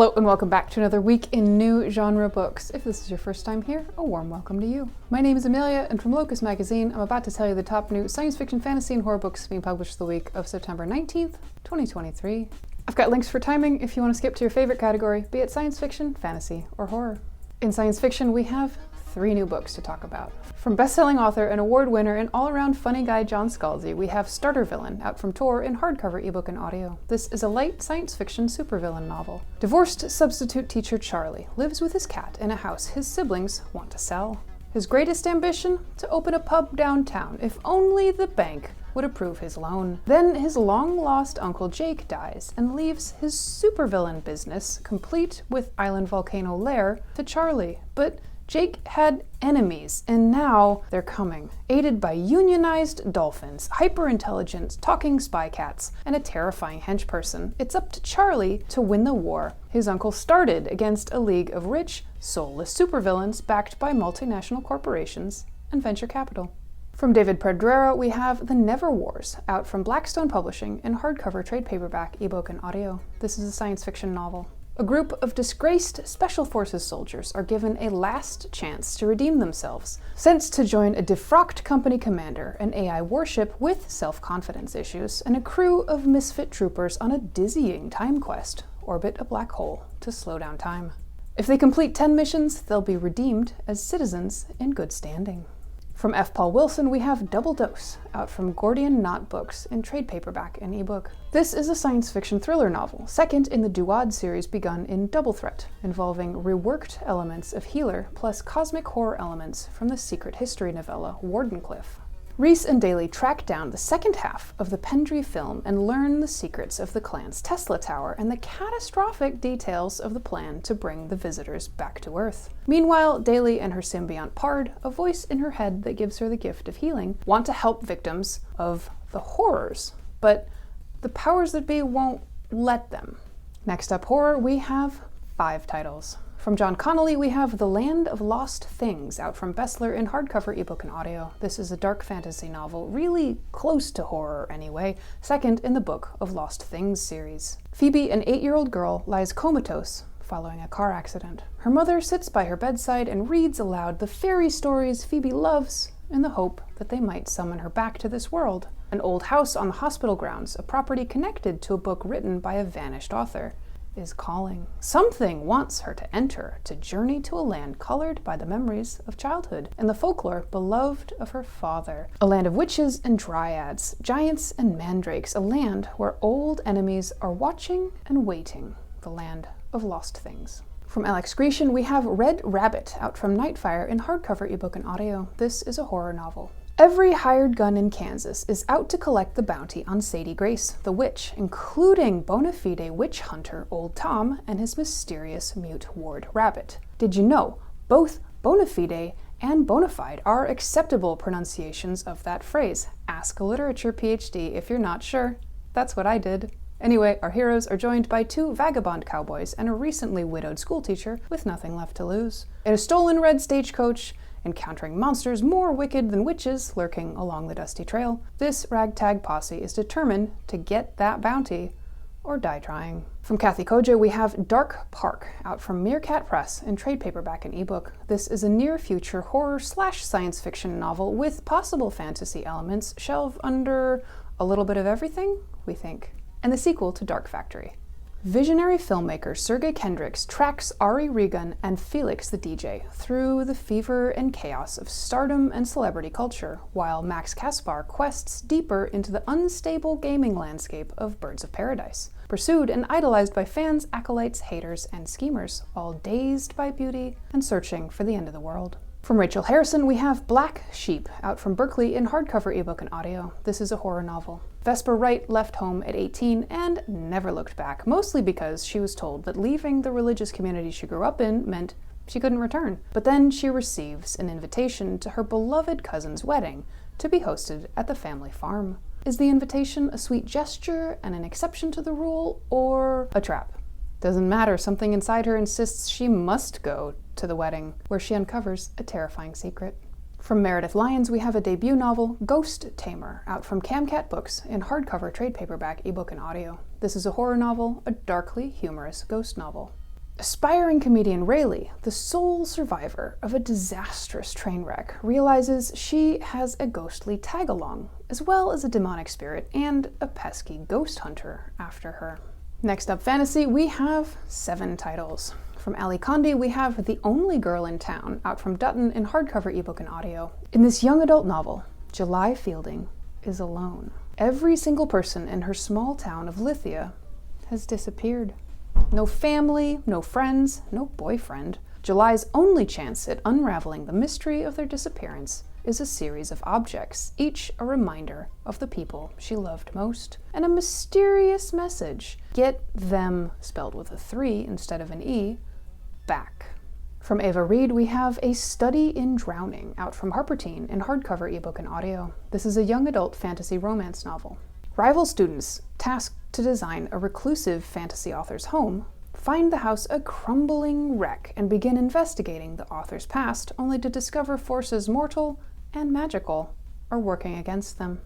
Hello and welcome back to another week in new genre books. If this is your first time here, a warm welcome to you. My name is Amelia, and from Locus magazine, I'm about to tell you the top new science fiction, fantasy, and horror books being published the week of September 19th, 2023. I've got links for timing if you want to skip to your favorite category, be it science fiction, fantasy, or horror. In science fiction, we have 3 new books to talk about. From best-selling author and award winner and all-around funny guy John Scalzi, we have Starter Villain, out from Tor in hardcover, ebook, and audio. This is a light science fiction supervillain novel. Divorced substitute teacher Charlie lives with his cat in a house his siblings want to sell. His greatest ambition? To open a pub downtown, if only the bank would approve his loan. Then his long-lost Uncle Jake dies and leaves his supervillain business, complete with Island Volcano Lair, to Charlie. But Jake had enemies, and now they're coming, aided by unionized dolphins, hyper-intelligent talking spy cats, and a terrifying henchperson. It's up to Charlie to win the war his uncle started against a league of rich, soulless supervillains backed by multinational corporations and venture capital. From David Pedrero, we have The Never Wars, out from Blackstone Publishing in hardcover, trade paperback, ebook, and audio. This is a science fiction novel. A group of disgraced Special Forces soldiers are given a last chance to redeem themselves, sent to join a defrocked company commander, an AI warship with self-confidence issues, and a crew of misfit troopers on a dizzying time quest, orbit a black hole to slow down time. If they complete 10 missions, they'll be redeemed as citizens in good standing. From F. Paul Wilson, we have Double Dose, out from Gordian Knot Books in trade paperback and ebook. This is a science fiction thriller novel, second in the Duad series begun in Double Threat, involving reworked elements of Healer plus cosmic horror elements from the secret history novella Wardenclyffe. Reese and Daly track down the second half of the Pendry film and learn the secrets of the clan's Tesla Tower and the catastrophic details of the plan to bring the visitors back to Earth. Meanwhile, Daly and her symbiont Pard, a voice in her head that gives her the gift of healing, want to help victims of the horrors, but the powers that be won't let them. Next up, horror, we have 5 titles. From John Connolly, we have The Land of Lost Things, out from Bestler in hardcover, ebook, and audio. This is a dark fantasy novel, really close to horror anyway, second in the Book of Lost Things series. Phoebe, an 8-year-old girl, lies comatose following a car accident. Her mother sits by her bedside and reads aloud the fairy stories Phoebe loves in the hope that they might summon her back to this world. An old house on the hospital grounds, a property connected to a book written by a vanished author, is calling. Something wants her to enter, to journey to a land colored by the memories of childhood and the folklore beloved of her father. A land of witches and dryads, giants and mandrakes, a land where old enemies are watching and waiting. The Land of Lost Things. From Alex Grecian, we have Red Rabbit, out from Nightfire in hardcover, ebook, and audio. This is a horror novel. Every hired gun in Kansas is out to collect the bounty on Sadie Grace, the witch, including bona fide witch hunter Old Tom and his mysterious mute ward Rabbit. Did you know both bona fide and bona fide are acceptable pronunciations of that phrase? Ask a literature PhD if you're not sure. That's what I did. Anyway, our heroes are joined by 2 vagabond cowboys and a recently widowed schoolteacher with nothing left to lose. In a stolen red stagecoach, encountering monsters more wicked than witches lurking along the dusty trail, this ragtag posse is determined to get that bounty or die trying. From Kathy Koja, we have Dark Park, out from Meerkat Press in trade paperback and ebook. This is a near-future horror/science fiction novel with possible fantasy elements shelved under a little bit of everything, we think, and the sequel to Dark Factory. Visionary filmmaker Sergei Kendricks tracks Ari Regan and Felix the DJ through the fever and chaos of stardom and celebrity culture, while Max Kaspar quests deeper into the unstable gaming landscape of Birds of Paradise, pursued and idolized by fans, acolytes, haters, and schemers, all dazed by beauty and searching for the end of the world. From Rachel Harrison, we have Black Sheep, out from Berkeley in hardcover, ebook, and audio. This is a horror novel. Vesper Wright left home at 18 and never looked back, mostly because she was told that leaving the religious community she grew up in meant she couldn't return. But then she receives an invitation to her beloved cousin's wedding to be hosted at the family farm. Is the invitation a sweet gesture and an exception to the rule, or a trap? Doesn't matter, something inside her insists she must go to the wedding, where she uncovers a terrifying secret. From Meredith Lyons, we have a debut novel, Ghost Tamer, out from Camcat Books in hardcover, trade paperback, ebook, and audio. This is a horror novel, a darkly humorous ghost novel. Aspiring comedian Rayleigh, the sole survivor of a disastrous train wreck, realizes she has a ghostly tag-along, as well as a demonic spirit and a pesky ghost hunter after her. Next up, fantasy, we have 7 titles. From Ali Condi, we have The Only Girl in Town, out from Dutton in hardcover, ebook, and audio. In this young adult novel, July Fielding is alone. Every single person in her small town of Lithia has disappeared. No family, no friends, no boyfriend. July's only chance at unraveling the mystery of their disappearance is a series of objects, each a reminder of the people she loved most, and a mysterious message, get them, spelled with a 3 instead of an E, back. From Ava Reed, we have A Study in Drowning, out from Harperteen in hardcover, ebook, and audio. This is a young adult fantasy romance novel. Rival students, tasked to design a reclusive fantasy author's home, find the house a crumbling wreck and begin investigating the author's past, only to discover forces mortal and magical are working against them.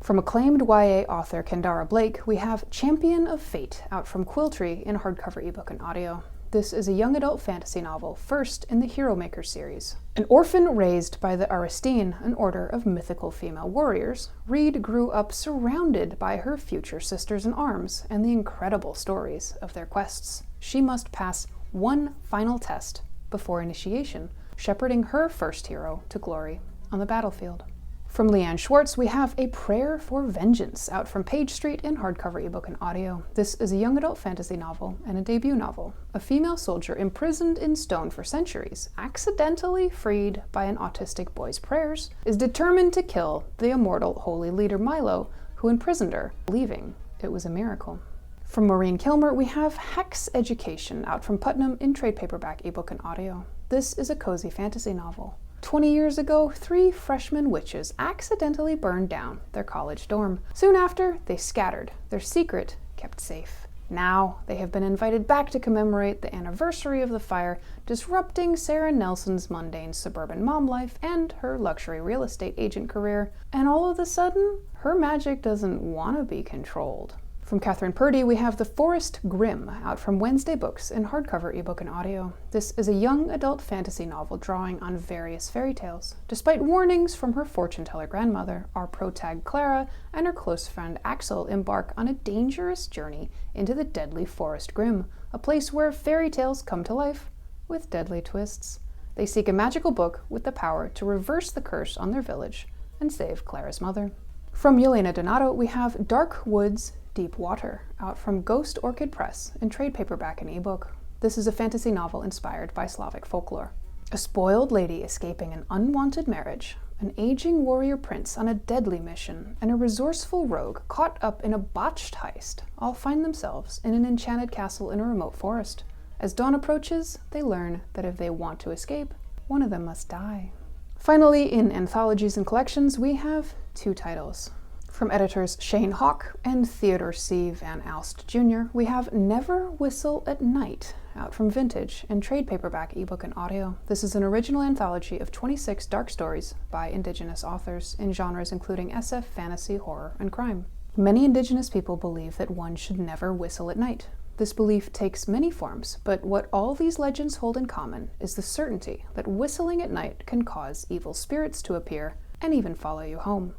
From acclaimed YA author Kendara Blake, we have Champion of Fate, out from Quilltree in hardcover, ebook, and audio. This is a young adult fantasy novel, first in the Hero Maker series. An orphan raised by the Aristine, an order of mythical female warriors, Reed grew up surrounded by her future sisters-in-arms and the incredible stories of their quests. She must pass one final test before initiation, shepherding her first hero to glory on the battlefield. From Leanne Schwartz, we have A Prayer for Vengeance, out from Page Street in hardcover, ebook, and audio. This is a young adult fantasy novel and a debut novel. A female soldier imprisoned in stone for centuries, accidentally freed by an autistic boy's prayers, is determined to kill the immortal holy leader Milo, who imprisoned her, believing it was a miracle. From Maureen Kilmer, we have Hex Education, out from Putnam in trade paperback, ebook, and audio. This is a cozy fantasy novel. 20 years ago, 3 freshman witches accidentally burned down their college dorm. Soon after, they scattered, their secret kept safe. Now, they have been invited back to commemorate the anniversary of the fire, disrupting Sarah Nelson's mundane suburban mom life and her luxury real estate agent career, and all of a sudden, her magic doesn't want to be controlled. From Catherine Purdy, we have The Forest Grimm, out from Wednesday Books in hardcover, ebook, and audio. This is a young adult fantasy novel drawing on various fairy tales. Despite warnings from her fortune-teller grandmother, our protag Clara and her close friend Axel embark on a dangerous journey into the deadly Forest Grimm, a place where fairy tales come to life with deadly twists. They seek a magical book with the power to reverse the curse on their village and save Clara's mother. From Yelena Donato, we have Dark Woods, Deep Water, out from Ghost Orchid Press in trade paperback and ebook. This is a fantasy novel inspired by Slavic folklore. A spoiled lady escaping an unwanted marriage, an aging warrior prince on a deadly mission, and a resourceful rogue caught up in a botched heist all find themselves in an enchanted castle in a remote forest. As dawn approaches, they learn that if they want to escape, one of them must die. Finally, in anthologies and collections, we have 2 titles. From editors Shane Hawk and Theodore C. Van Alst Jr., we have Never Whistle at Night, out from Vintage in trade paperback, ebook, and audio. This is an original anthology of 26 dark stories by Indigenous authors in genres including SF, fantasy, horror, and crime. Many Indigenous people believe that one should never whistle at night. This belief takes many forms, but what all these legends hold in common is the certainty that whistling at night can cause evil spirits to appear and even follow you home.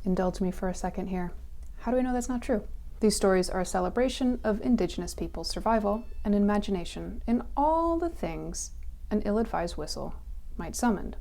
Indulge me for a second here. How do we know that's not true? These stories are a celebration of Indigenous people's survival and imagination in all the things an ill-advised whistle might summon.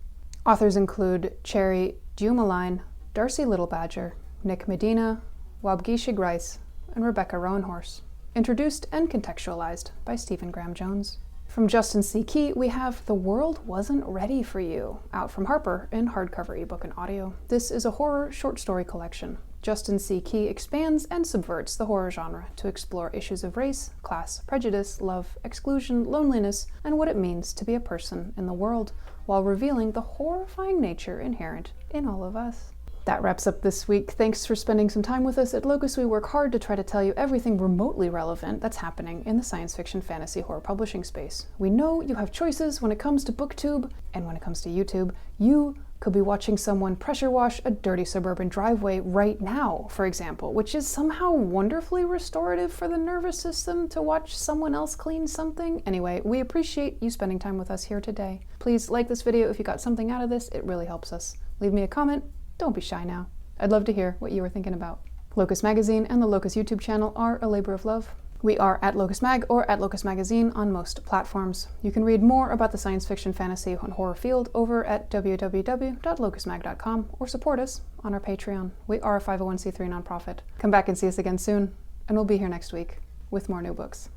Authors include Cherry Dumoulin, Darcy Littlebadger, Nick Medina, Wabgisha Grice, and Rebecca Roanhorse. Introduced and contextualized by Stephen Graham Jones. From Justin C. Key, we have The World Wasn't Ready for You, out from Harper in hardcover, ebook, and audio. This is a horror short story collection. Justin C. Key expands and subverts the horror genre to explore issues of race, class, prejudice, love, exclusion, loneliness, and what it means to be a person in the world, while revealing the horrifying nature inherent in all of us. That wraps up this week. Thanks for spending some time with us. At Locus, we work hard to try to tell you everything remotely relevant that's happening in the science fiction, fantasy, horror publishing space. We know you have choices when it comes to BookTube and when it comes to YouTube. You Could be watching someone pressure wash a dirty suburban driveway right now, for example, which is somehow wonderfully restorative for the nervous system to watch someone else clean something. Anyway, we appreciate you spending time with us here today. Please like this video if you got something out of this. It really helps us. Leave me a comment. Don't be shy now. I'd love to hear what you were thinking about. Locus Magazine and the Locus YouTube channel are a labor of love. We are at Locus Mag or at Locus Magazine on most platforms. You can read more about the science fiction, fantasy, and horror field over at www.locusmag.com or support us on our Patreon. We are a 501c3 nonprofit. Come back and see us again soon, and we'll be here next week with more new books.